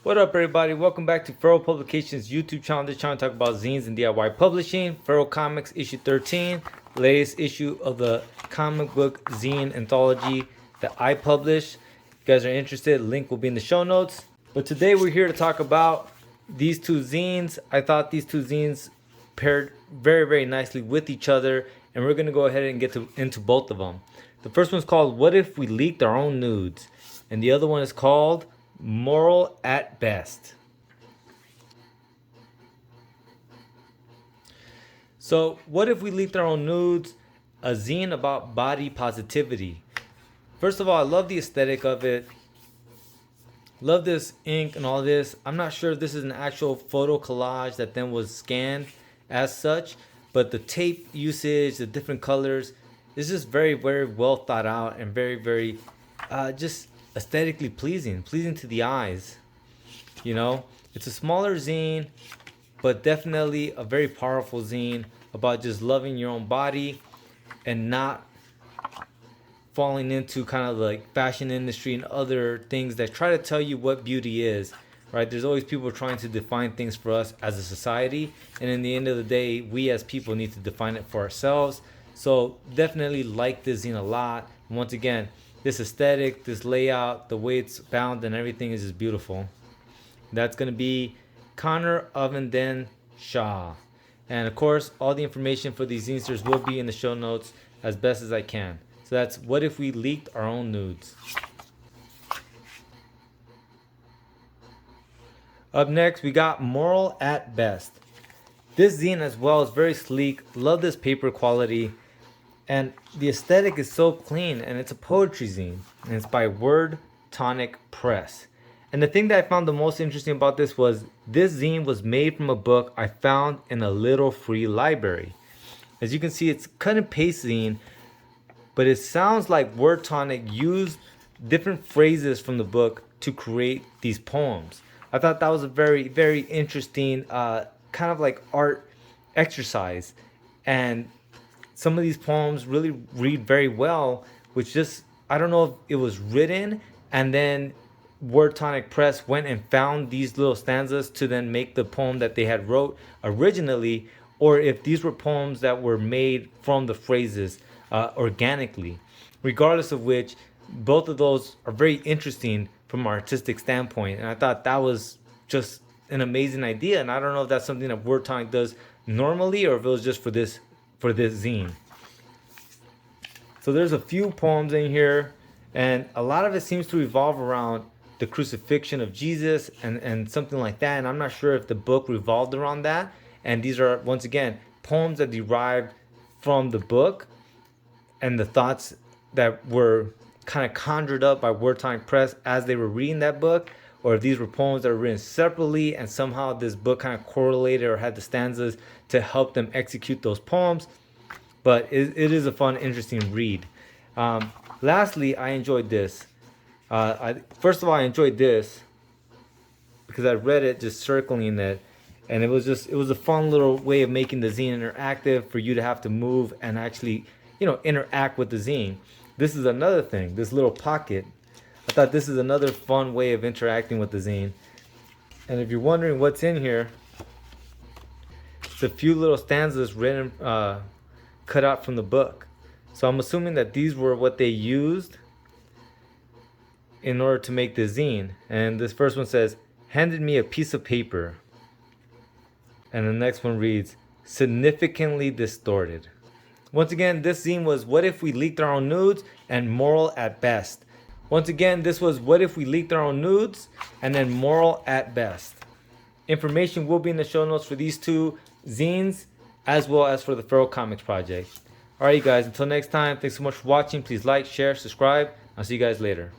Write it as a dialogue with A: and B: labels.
A: What up, everybody? Welcome back to Feral Publications YouTube channel. This channel talk about zines and DIY publishing. Feral Comics issue 13, latest issue of the comic book zine anthology that I published. If you guys are interested, link will be in the show notes. But today we're here to talk about these two zines. I thought these two zines paired very nicely with each other, and we're gonna go ahead and get into both of them. The first one's called "What If We Leaked Our Own Nudes," and the other one is called "Moral at Best." So, what if we leaked our own nudes? A zine about body positivity. First of all, I love the aesthetic of it. Love this ink and all this. I'm not sure if this is an actual photo collage that then was scanned as such, but the tape usage, the different colors, is just very well thought out and very just aesthetically pleasing to the eyes. You know, it's a smaller zine, but definitely a very powerful zine about just loving your own body and not falling into kind of like fashion industry and other things that try to tell you what beauty is, right? There's always people trying to define things for us as a society, and in the end of the day, we as people need to define it for ourselves. So definitely like this zine a lot. And once again, this aesthetic, this layout, the way it's bound and everything is just beautiful. That's going to be Connor Ovenden Shaw. And of course, all the information for these zinesters will be in the show notes as best as I can. So that's "What If We Leaked Our Own Nudes." Up next, we got "Moral at Best." This zine as well is very sleek. Love this paper quality. And the aesthetic is so clean, and it's a poetry zine. And it's by Word Tonic Press. And the thing that I found the most interesting about this was this zine was made from a book I found in a little free library. As you can see, it's cut and paste zine, but it sounds like Word Tonic used different phrases from the book to create these poems. I thought that was a very interesting kind of like art exercise. And some of these poems really read very well, which just, I don't know if it was written and then Word Tonic Press went and found these little stanzas to then make the poem that they had wrote originally, or if these were poems that were made from the phrases organically. Regardless of which, both of those are very interesting from an artistic standpoint, and I thought that was just an amazing idea. And I don't know if that's something that Word Tonic does normally or if it was just for this zine. So there's a few poems in here, and a lot of it seems to revolve around the crucifixion of Jesus and something like that. And I'm not sure if the book revolved around that. And these are, once again, poems that derived from the book and the thoughts that were kind of conjured up by Word Tonic Press as they were reading that book, or if these were poems that were written separately and somehow this book kind of correlated or had the stanzas to help them execute those poems. But it is a fun, interesting read. Lastly, I enjoyed this. First of all, I enjoyed this because I read it just circling it, and it was a fun little way of making the zine interactive for you to have to move and actually, interact with the zine. This is another thing, this little pocket. I thought this is another fun way of interacting with the zine. And if you're wondering what's in here, it's a few little stanzas written, cut out from the book. So I'm assuming that these were what they used in order to make the zine. And this first one says, "Handed me a piece of paper." And the next one reads, "Significantly distorted." Once again, this zine was "What If We Leaked Our Own Nudes" and "Moral at Best." Once again, this was "What If We Leaked Our Own Nudes" and then "Moral at Best." Information will be in the show notes for these two zines as well as for the Feral Comics project. Alright, you guys, until next time, thanks so much for watching. Please like, share, subscribe. I'll see you guys later.